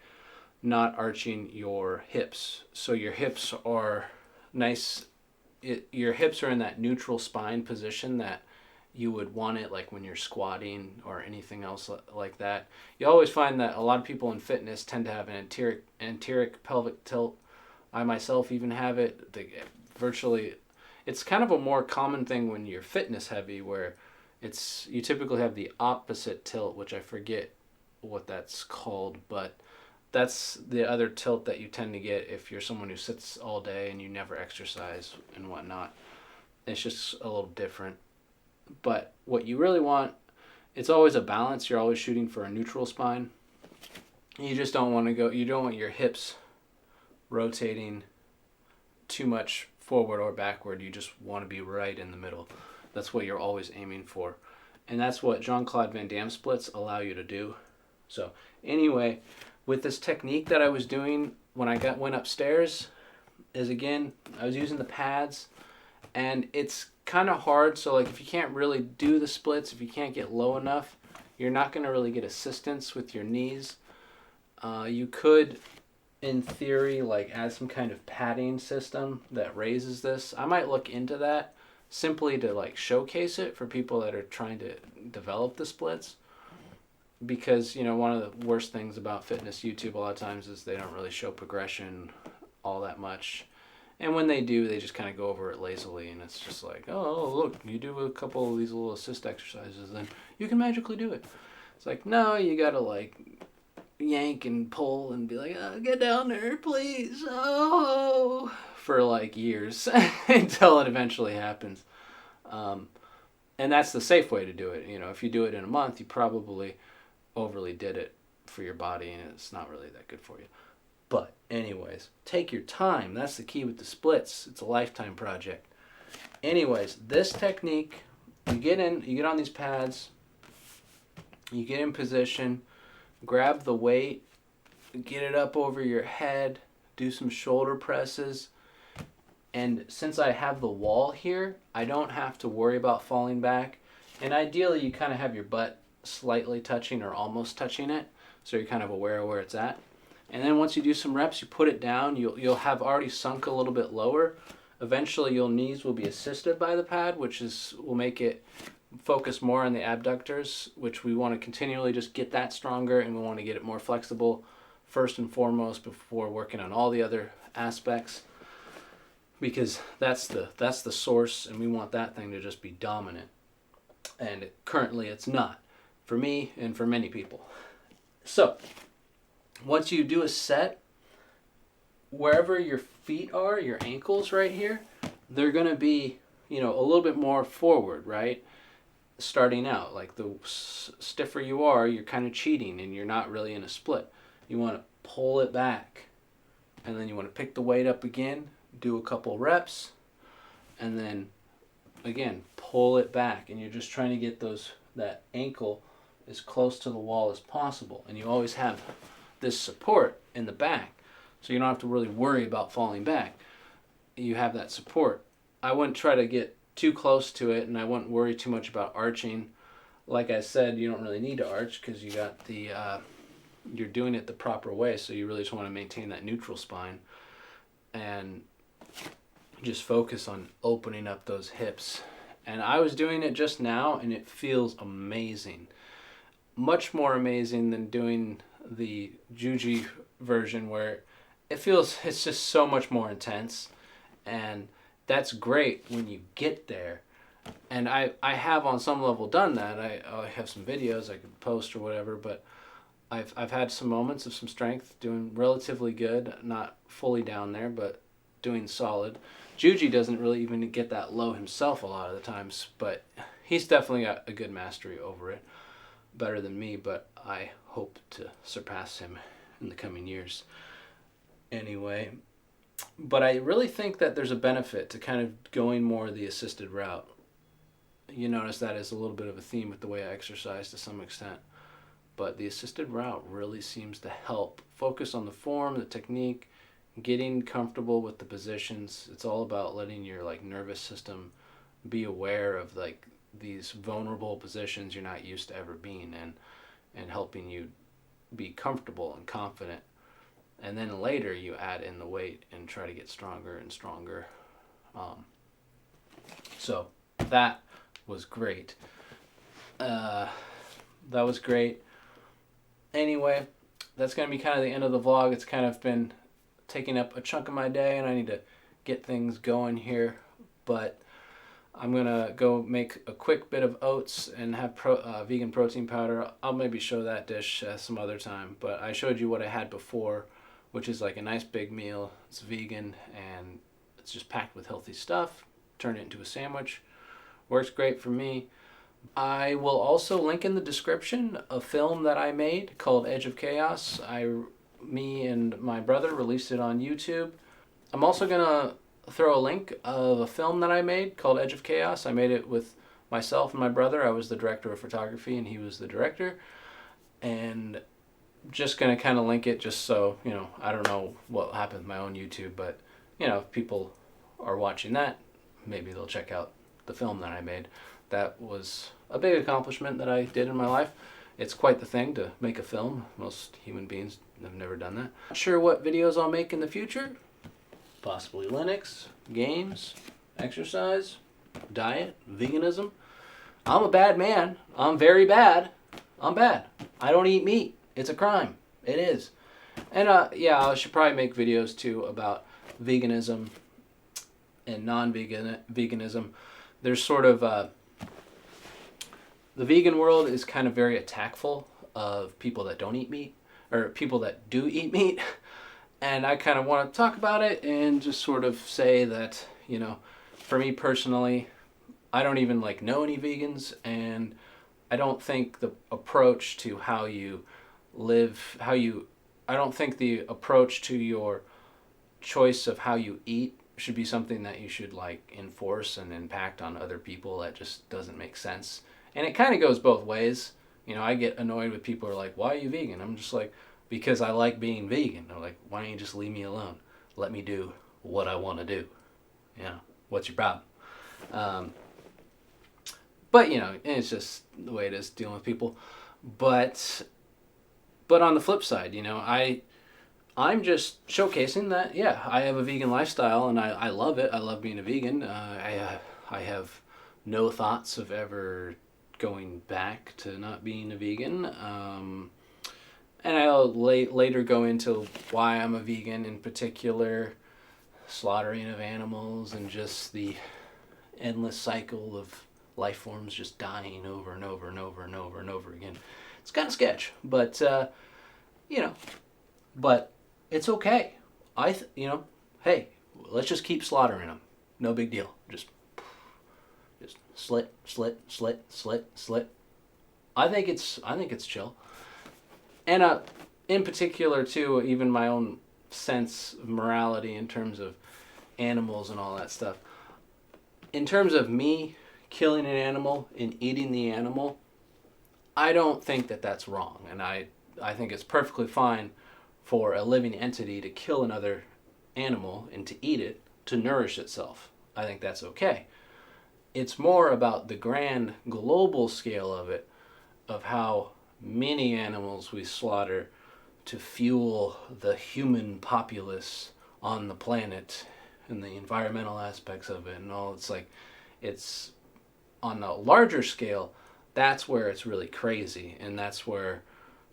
not arching your hips. So your hips are nice, your hips are in that neutral spine position that you would want it like when you're squatting or anything else like that. You always find that a lot of people in fitness tend to have an anterior pelvic tilt. I myself even have it. It's kind of a more common thing when you're fitness heavy, where you typically have the opposite tilt, which I forget what that's called, but that's the other tilt that you tend to get if you're someone who sits all day and you never exercise and whatnot. It's just a little different. But what you really want, it's always a balance. You're always shooting for a neutral spine. You just don't want your hips rotating too much forward or backward. You just want to be right in the middle. That's what you're always aiming for. And that's what Jean-Claude Van Damme splits allow you to do. So anyway, with this technique that I was doing when I went upstairs, is again, I was using the pads, and it's kind of hard. So like if you can't really do the splits, if you can't get low enough, you're not going to really get assistance with your knees. You could, in theory, like add some kind of padding system that raises this. I might look into that simply to like showcase it for people that are trying to develop the splits. Because, one of the worst things about fitness YouTube a lot of times is they don't really show progression all that much. And when they do, they just kind of go over it lazily, and it's just like, oh, look, you do a couple of these little assist exercises, then you can magically do it. It's like, no, you got to like yank and pull and be like, oh, get down there, please, oh, for like years until it eventually happens. And that's the safe way to do it. If you do it in a month, you probably overly did it for your body, and it's not really that good for you. But anyways, take your time. That's the key with the splits. It's a lifetime project. Anyways, this technique, you get on these pads, you get in position, grab the weight, get it up over your head, do some shoulder presses. And since I have the wall here, I don't have to worry about falling back. And ideally, you kind of have your butt slightly touching or almost touching it, so you're kind of aware of where it's at. And then once you do some reps, you put it down. You'll have already sunk a little bit lower, Eventually, your knees will be assisted by the pad, will make it focus more on the abductors, which we want to continually just get that stronger, and we want to get it more flexible first and foremost before working on all the other aspects, because that's the source, and we want that thing to just be dominant. And currently it's not, for me and for many people. So once you do a set, wherever your feet are, your ankles right here, they're going to be, a little bit more forward, right? Starting out, like the stiffer you are, you're kind of cheating and you're not really in a split. You want to pull it back, and then you want to pick the weight up again, do a couple reps, and then again pull it back, and you're just trying to get that ankle as close to the wall as possible. And you always have this support in the back, so you don't have to really worry about falling back. You have that support. I wouldn't try to get too close to it, and I wouldn't worry too much about arching. Like I said, you don't really need to arch because you got you're doing it the proper way, so you really just want to maintain that neutral spine and just focus on opening up those hips. And I was doing it just now, and it feels amazing. Much more amazing than doing the Juji version, where it's just so much more intense. And that's great when you get there. And I have on some level done that. I have some videos I could post or whatever, but I've had some moments of some strength, doing relatively good, not fully down there, but doing solid. Juji doesn't really even get that low himself a lot of the times, but he's definitely got a good mastery over it, better than me, but I hope to surpass him in the coming years. Anyway, but I really think that there's a benefit to kind of going more the assisted route. You notice that is a little bit of a theme with the way I exercise to some extent. But the assisted route really seems to help focus on the form, the technique, getting comfortable with the positions. It's all about letting your nervous system be aware of these vulnerable positions you're not used to ever being in, and helping you be comfortable and confident. And then later you add in the weight and try to get stronger and stronger. So that was great. Anyway, that's going to be kind of the end of the vlog. It's kind of been taking up a chunk of my day, and I need to get things going here. But I'm going to go make a quick bit of oats and have vegan protein powder. I'll maybe show that dish some other time. But I showed you what I had before, which is like a nice big meal. It's vegan, and it's just packed with healthy stuff. Turn it into a sandwich. Works great for me. I will also link in the description a film that I made called Edge of Chaos. Me and my brother released it on YouTube. I'm also going to throw a link of a film that I made called Edge of Chaos. I made it with myself and my brother. I was the director of photography, and he was the director. And just going to kind of link it just so, I don't know what happened with my own YouTube, but, if people are watching that, maybe they'll check out the film that I made. That was a big accomplishment that I did in my life. It's quite the thing to make a film. Most human beings have never done that. Not sure what videos I'll make in the future. Possibly Linux, games, exercise, diet, veganism. I'm a bad man. I'm very bad. I'm bad. I don't eat meat. It's a crime. It is. And I should probably make videos too about veganism and non-veganism. There's sort of the vegan world is kind of very attackful of people that don't eat meat, or people that do eat meat. And I kind of want to talk about it and just sort of say that, for me personally, I don't even know any vegans, and I don't think the approach to how you live, I don't think the approach to your choice of how you eat should be something that you should enforce and impact on other people. That just doesn't make sense. And it kind of goes both ways. I get annoyed with people who are like, why are you vegan? I'm just like, because I like being vegan. They're like, why don't you just leave me alone? Let me do what I want to do. What's your problem? But, it's just the way it is dealing with people. But on the flip side, I'm just showcasing that, yeah, I have a vegan lifestyle and I love it. I love being a vegan. I have no thoughts of ever going back to not being a vegan. And I'll later go into why I'm a vegan, in particular, slaughtering of animals and just the endless cycle of life forms just dying over and over and over and over and over again. It's kind of sketch, but you know, but it's okay. Hey, let's just keep slaughtering them. No big deal. Just slit, slit, slit, slit, slit. I think it's chill. And in particular too, even my own sense of morality in terms of animals and all that stuff. In terms of me killing an animal and eating the animal, I don't think that that's wrong, and I think it's perfectly fine for a living entity to kill another animal and to eat it to nourish itself. I think that's okay. It's more about the grand global scale of it, of how many animals we slaughter to fuel the human populace on the planet and the environmental aspects of it and all. It's like, it's on a larger scale, that's where it's really crazy. And that's where,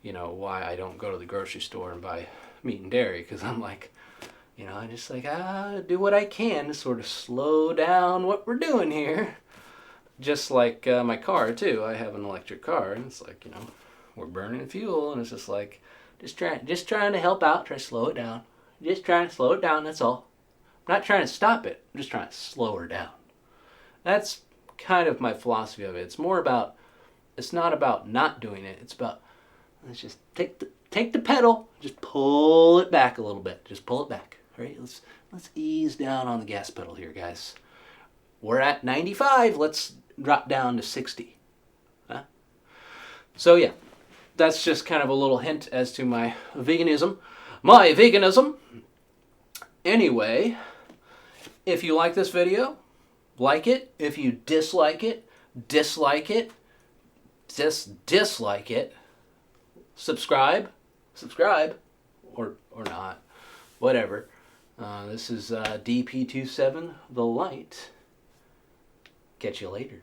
why I don't go to the grocery store and buy meat and dairy, because I'm like, I just like, do what I can to sort of slow down what we're doing here. Just like my car too. I have an electric car, and it's like, we're burning fuel, and it's just like, just trying to help out, try to slow it down. Just trying to slow it down, that's all. I'm not trying to stop it, I'm just trying to slow her down. That's kind of my philosophy of it. It's not about not doing it, it's about, let's just take the pedal, just pull it back a little bit. Just pull it back, right? Let's ease down on the gas pedal here, guys. We're at 95, let's drop down to 60. Huh? So yeah, that's just kind of a little hint as to my veganism. Anyway, if you like this video, like it. If you dislike it, dislike it. Dislike it. Subscribe, or not, whatever. This is DP27, The Light. Catch you later.